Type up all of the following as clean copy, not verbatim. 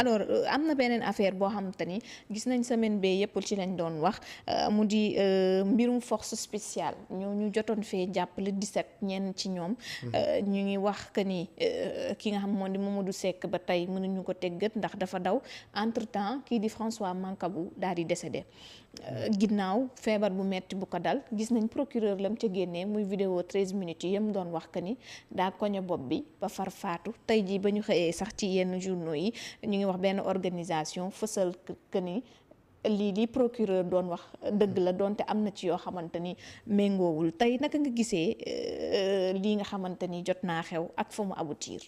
alors am na beneen affaire boo xamante ni gis nañ semaine bee yëpp ci lañ doon wax mu di mbirum force spéciale ñu jotoon fee jàpp le 17 ñenn ci ñoom ñu ngi wax que ni ki nga xam moo di Mamadou Seck ba tey mënuñu ko teggat ndax dafa daw entre temps kii di François Mancabou daal di décédé ginnaaw feebar bu metti bu ko dal gis nañ procureur lam ca génnee muy vidéo 13 minutes yi yëm doon wax que ni daa koño bopp bi ba far faatu tey jii ba ñu xëyee sax ci yenn journaux yi ñu ngi wax benn organisation fësal que ni lii di procureur doon wax dëgg la doonte am na ci yoo xamante ni méngoowul tey naka nga gisee lii nga xamante ni jot naa xew ak fa mu aboutir.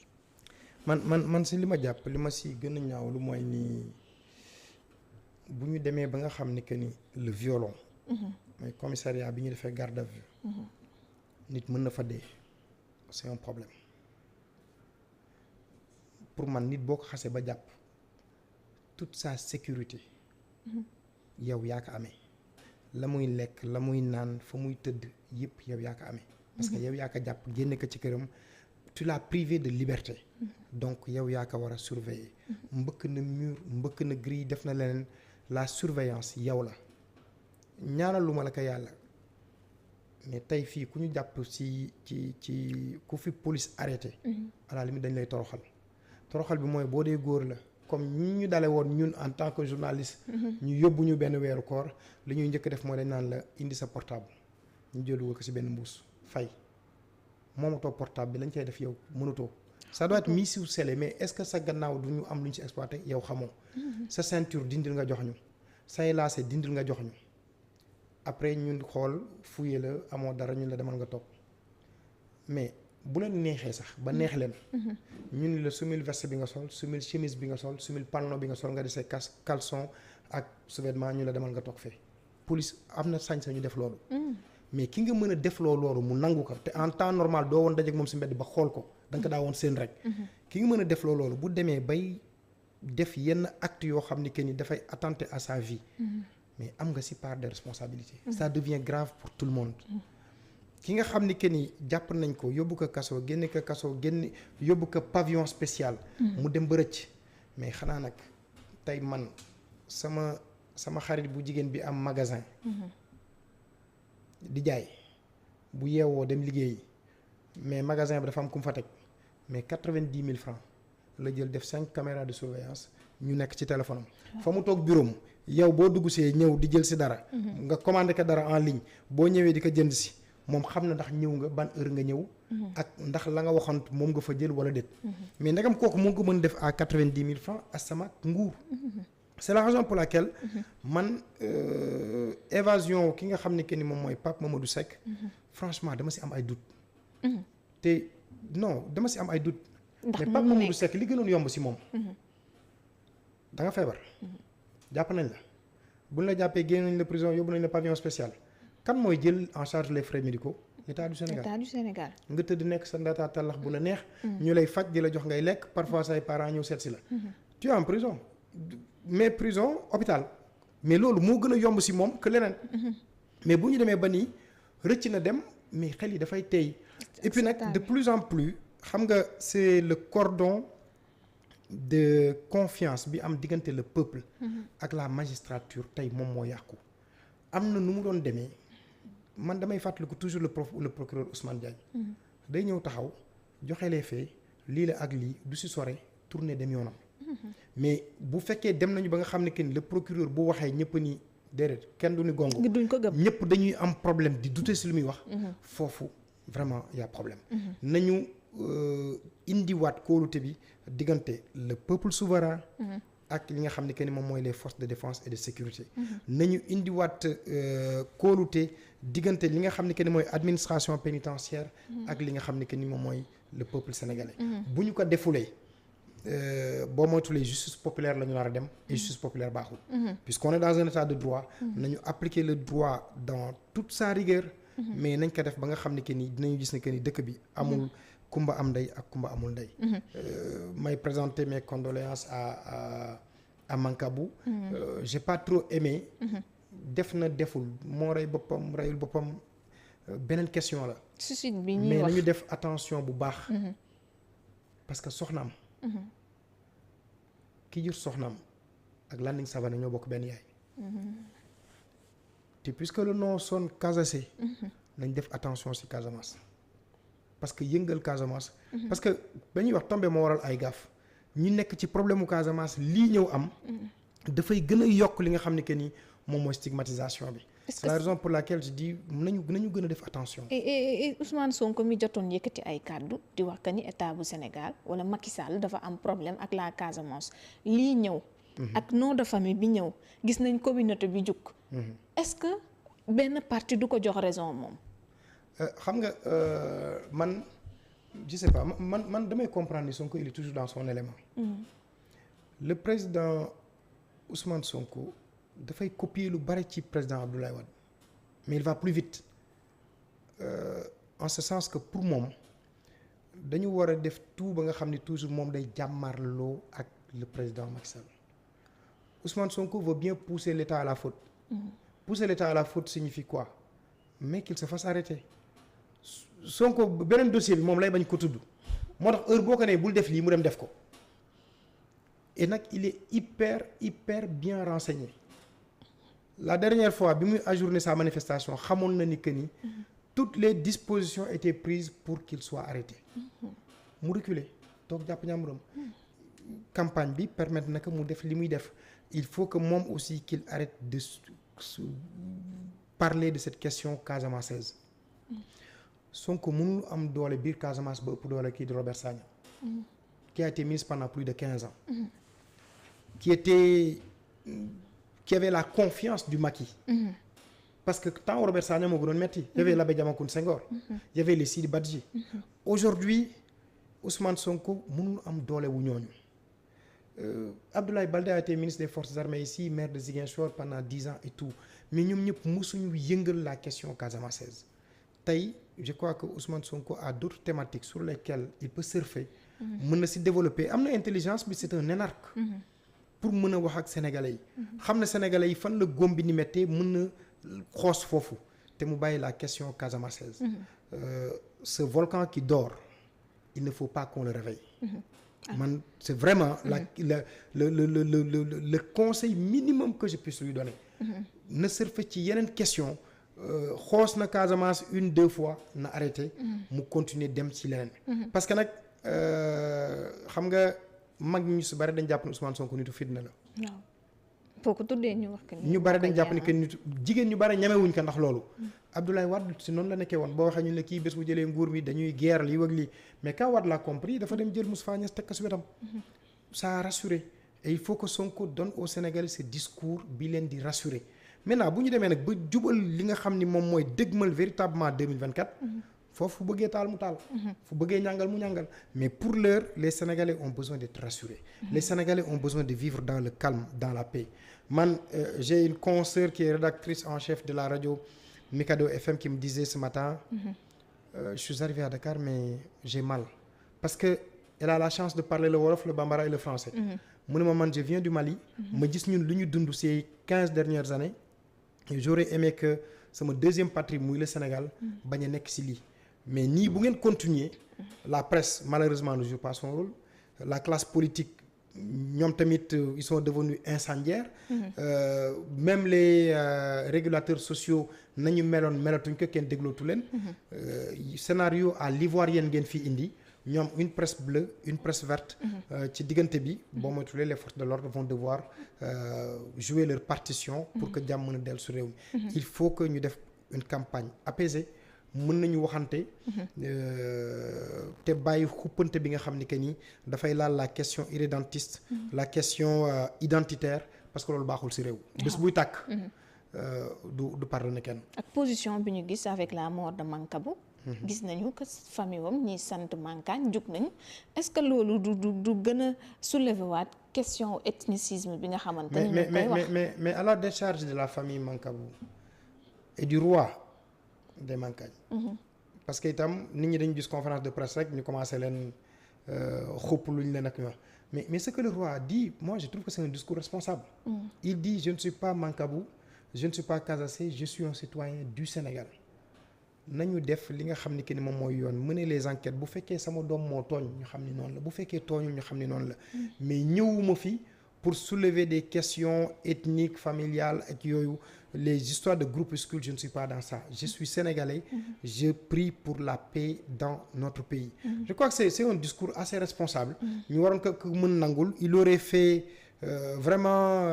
man si li ma jàpp li ma si gën a ñaaw lu mooy nii bu ñu demee ba nga xam ni que ni le violon. mooy commissariat bi ñu defee garde à vue. nit mën na fa dee c'est un problème pour man nit boo ko xasee ba jàpp toute sa sécurité. yow yaa ko amee la muy lekk la muy naan fa muy tëdd yëpp yow yaa ko amee. parce que yow yaa ko jàpp génne ko ci këram tu l'as privé de liberté. donc yow yaa ko war a surveiller. mbëkk na mur mbëkk na grille def na leneen la surveillance yow la ñaanaluma la ko yàlla mais tey fii ku ñu jàpp ci ku fi police arrêté. à la limite dañ lay toroxal bi mooy boo dee góor la. comme ñu dale woon ñun en tant que journaliste. ñu yóbbu ñu benn weeru koor li ñuy njëkk def mooy dañ naan la indi sa portable ñu jëlu ko ci benn mbuus fay moomatoo portable bi lañ cay def yow mënutoo. ça doit être mis sur scellé mais est-ce que sa gannaaw du ñu am lu ñu ci exploité yow xamoo. sa ceinture dindil nga jox ñu say lacet dindil nga jox ñu après ñun xool fouillé la amoo dara ñun la demal nga toog mais. bu leen neexee sax ba neex leen. ñu ni la sumil veste bi nga sol sumil chemise bi nga sol sumil pantalon bi nga sol nga di say caleçon ak sous-vêtement ñu la demal nga toog fee. police am na sañ-sañu def loolu. mais ki nga mën a def loolu mu nangu ko te en temps normal doo woon dajeek moom si mbedd ba xool ko da nga ko daa woon seen rek. ki nga mën a def loolu bu demee bay def yenn acte yoo xam ni que ni dafay attenter à sa vie. mais am nga si part de responsabilité. ça devient grave pour tout le monde. ki nga xam ni que ni jàpp nañ ko yóbbu ko kaso génne yóbbu ko pavillon spécial. mu dem ba rëcc mais xanaa nag tey man sama xarit bu jigéen bi am magasin. di jaay bu yeewoo dem liggéeyi mais magasin bi dafa am ku mu fa teg mais 90 000 francs la jël def 5 caméras de surveillance ñu nekk ci téléphone am. fa mu toog bureau am yow boo dugg see ñëw di jël si dara. nga commandé ko dara en ligne boo ñëwee di ko jënd si. moom xam na ndax ñëw nga ban heure nga ñëw. ak ndax la nga waxoon moom nga fa jël wala déet. mais ndegam kooku moo ko mën def à 90 000 francs asama nguur. c'est la raison pour laquelle. man évasion ki nga xam ne que ni moom mooy Pape Mamadou Seck. franchement dama si am ay doute. te non dama si am ay doute. mais Pape Mamadou Seck li gënoon yomb si moom. da nga feebar. jàpp nañ la buñ la jàppee génn nañ la prison yóbbu nañ la pavillon spécial. kan mooy jël en charge les frais médicaux état du Sénégal nga tëdd nekk sa ndataa tallax bu la neex. ñu lay faj di la jox ngay lekk parfois say parents ñëw seet si la. tu es en prison mais prison hôpital mais loolu moo gën a yomb si moom que leneen. mais bu ñu demee ba nii rëcc na dem mais xel yi dafay tey. et puis nag de plus en plus xam nga c'est le cordon de confiance bi am diggante le peuple. ak la magistrature tey moom moo yàqu. am na nu mu doon demee. man damay fàttaliku toujours le procureur Ousmane Diagne. day ñëw taxaw joxe les faits lii la ak lii du si sore tourner dem yoonam. mais bu fekkee dem nañu ba nga xam ne que ni le procureur bu waxee ñëpp ni déedéet kenn du ni gongo. duñ ko gëm ñëpp dañuy am problème di douter si lu muy wax. foofu vraiment y a problème. nañu indiwaat kóolute bi diggante le peuple souverain. ak li nga xam ne que ni moom mooy les forces de défense et de sécurité. nañu indiwaat kóolute diggante li nga xam ne que ni mooy administration pénitentiaire. ak li nga xam ne que ni moom mooy le peuple sénégalais. bu ñu ko defulee boo moytulee justice populaire la ñu nar a dem. et justice populaire baaxul. puisqu'on est dans un état de droit. nañu appliquer le droit dans toute sa rigueur. mais nañ ko def ba nga xam ne que ni dinañu gis ne que ni dëkk bi amul. kumba am ndey ak kumba amul ndey. may présenter mes condoléances à Mancabou. J'ai pas trop aimé. def na deful moo rey boppam reyul boppam beneen question la. suicide bi ñuy mais wax nañu def attention bu baax. parce que soxnaam. ki jur soxnaam ak Landing Savané ñoo bokk benn yaay. te puisque le nom sonne Casace. nañ def attention ci Casamance. parce que yëngal Casamance. parce que ba ñuy wax tombé moo waral ay gaaf ñi nekk ci problème mu Casamance lii ñëw am. dafay gën a yokk li nga xam ne que ni moom mooy stigmatisation bi. c'est la raison pour laquelle je dis nañu gën a def attention. et Ousmane Sonko mi jotoon yëkkati ay kàddu di wax que ni état bu Sénégal wala Macky Sall dafa am problème ak la Casamance lii ñëw. ak nom de famille bi ñëw gis nañ communauté bi jug. est-ce que benn parti du ko jox raison moom. xam nga man je sais pas man damay comprendre ni Sonko il est toujours dans son élément. Le président Ousmane Sonko dafay copier lu bari ci président Abdoulaye Wade mais il va plus vite en ce sens que pour moom dañu war a def tout ba nga xam ni toujours moom day jàmmarloo ak le président Macky Sall. Ousmane Sonko veut bien pousser l'État à la faute. Pousser l'État à la faute signifie quoi? Mais qu'il se fasse arrêter. Sonko beneen dossier bi moom lay bañ ko tudd moo tax heure boo ko nee bul def lii mu dem def ko et nag il est hyper bien renseigné. La dernière fois bi muy ajourné sa manifestation xamoon na ni que ni toutes les dispositions étaient prises pour qu'il soit arrêté. mu reculer toog jàpp ñàmburam. Campagne bi permettre na que mu def li muy def il faut que moom aussi qu'il arrête de parler de cette question casamançaise. Sonko mënul am doole biir Casamance ba ëpp doole kii di Robert Sagna. qui a été ministre pendant plus de 15 ans. qui avait la confiance du Macky. parce que tant Robert Sagna moo gënoon metti. y avait l'abbé Diamacoune Senghor. y avait les Sidi Badji. aujourd'hui Ousmane Sonko mënul am doole wu ñooñu. Abdoulaye Baldé a été ministre des forces armées ici maire de Ziguinchor pendant 10 ans et tout mais ñoom ñëpp mësuñu yëngal la question casamançaise. tey je crois que Ousmane Sonko a d'autres thématiques sur lesquelles il peut surfer. mën na si développer am na intelligence bi c'est un énarque. pour mën a wax ak sénégalais yi. xam na sénégalais yi fan la góom bi ni méttee mën na xoos foofu te mu bàyyi la question casamançaise. Ce volcan qui dort il ne faut pas qu'on le réveille. man c'est vraiment le conseil minimum que je puisse lui donner. na surfer ci yeneen question xoos na Casamance 1-2 fois na arrêté. mu continuer dem ci leneen. parce que nag xam nga mag ñu si bari dañ jàpp ne Ousmane Sonko nitu fitna la. waaw foo ko tuddee ñu wax que ñu bari dañ jàpp ni que nitu jigéen ñu bari ñemewuñ ko ndax loolu. Abdoulaye Wade si noonu la nekkee woon boo waxee ñu ne kii bés bu jëlee nguur bi dañuy guerre lii wag lii mais quand Wade l'a compris dafa dem jël Moustapha Niasse teg ko si wetam. ça a rassuré et il faut que Sonko donne aux Sénégalais ce discours bi leen di rassurer. maintenant bu ñu demee nag ba jubal li nga xam ni moom mooy dëgmal véritablement 2024. foofu fu bëggee taal mu taal. fu bëggee ñàngal mu ñàngal mais pour l'heure les Sénégalais ont besoin d'être rassurés. Les Sénégalais ont besoin de vivre dans le calme dans la paix. Man j'ai une consoeur qui est rédactrice en chef de la radio Mikado FM qui me disait ce matin. Je suis arrivé à Dakar mais j'ai mal parce que elle a la chance de parler le wolof le bambara et le français. mu ne ma man je viens du Mali. ma gis ñun lu ñu dund ces 15 dernières années. J'aurais aimé que sama deuxième patrie muy le Sénégal bañ a nekk ci lii mais nii bu ngeen continuer la presse malheureusement ne joue pas son rôle la classe politique ñoom tamit ils sont devenus incendiaires. Même les régulateurs sociaux nañu meloon melatuñ ko kenn déglootu leen. Scénario à l'ivoirienne ngeen fi indi ñoom une presse bleue une presse verte. ci diggante bi boo moytuwulee les forces de l'ordre vont devoir jouer leur partition. pour que jàmm mën a dellu su réew mi. il faut que ñu def une campagne apaisée mën nañu waxante. te bàyyi xuppante bi nga xam ni que ni dafay laal la question irrédentiste. la question identitaire parce que loolu baaxul ci réew. bés buy tàkk. du pardonner kenn. ak position bi ñu gis avec la mort de Mancabou. gis nañu que famille wam ñi sant Mankaañ jug nañu est-ce que loolu du gën a soulever waat question ethnicisme bi nga xamante ni ñu koy wax mais à la décharge de la famille Mancabou et du roi des Mankaañ. parce que itam nit ñi dañu gis conférence de presse rek ñu commencé leen xupp lu ñu leen ak wax mais ce que le roi a dit moi je trouve que c'est un discours responsable. Il dit je ne suis pas Mancabou je ne suis pas Casacé je suis un citoyen du Sénégal. nañu def li nga xam ni que ni moom mooy yoon mener les enquêtes bu fekkee sama doom moo tooñ ñu xam ni noonu la bu fekkee tooñul ñu xam ni noonu la mais ñëwuma fi pour soulever des questions ethniques familiales ak yooyu les histoires de groupuscules je ne suis pas dans ça je suis sénégalais je prie pour la paix dans notre pays je crois que c'est un discours assez responsable ñu waroon ko mën nangul il aurait fait vraiment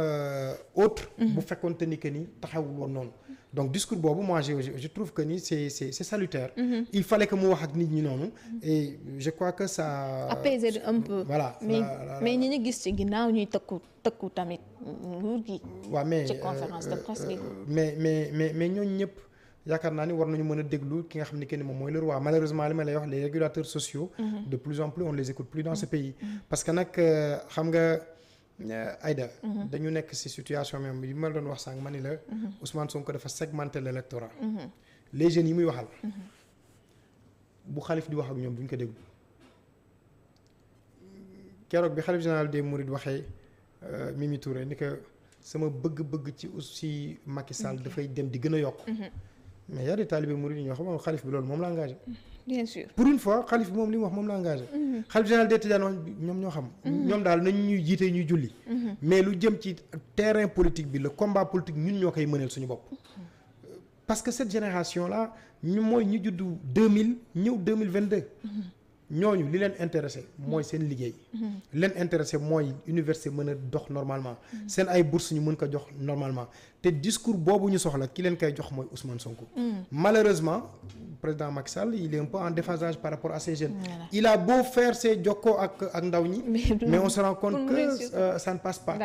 autre bu fekkoonte ni que ni taxawul woon noonu donc discours boobu moi je trouve que ni c'est salutaire il fallait que mu wax ak nit ñi noonu et je crois que ça apaiser un peu voilà mais ñi ñu gis ci ginnaaw ñuy tëkku tamit nguur gi waaw mais ci conférence de presse gi mais ñooñu ñëpp yaakaar naa ni war nañu mën a déglu ki nga xam ni que ni moom mooy le roi malheureusement li ma lay wax les régulateurs sociaux de plus en plus on les écoute plus dans ce pays parce que nag xam nga Aïda dañu nekk ci situation même bi ma doon wax sànq ma ni la Ousmane Sonko dafa segmenter l'électorat les jeunes yi muy waxal bu xalif di wax ak ñoom duñ ko déglu keroog bi xalif général des Mourides waxee Mimi Touré ni que sama bëgg-bëgg ci aussi Macky Sall dafay dem di gën a yokk mais y a des talibés Mourides yi ñoo xam xalif bi loolu moom la engagé bien sûr pour une fois xalif bi moom li mu wax moom la engagé xalif général des Tidianes ñoom ñoo xam ñoom daal nañ ñuy jiite ñuy julli mais lu jëm ci terrain politique bi le combat politique ñun ñoo koy mëneel suñu bopp parce que cette génération là ñu mooy ñu juddu 2000 ñëw 2022 ñooñu li leen intéressé mooy seen liggéey leen intéressé mooy université mën a dox normalement seen ay bourse ñu mën ko jox normalement te discours boobu ñu soxla ki leen koy jox mooy Ousmane Sonko malheureusement président Macky Sall il est un peu en déphasage par rapport à ces jeunes il a beau faire ses jokkoo ak ndaw ñi mais on se rend compte que ça ne passe pas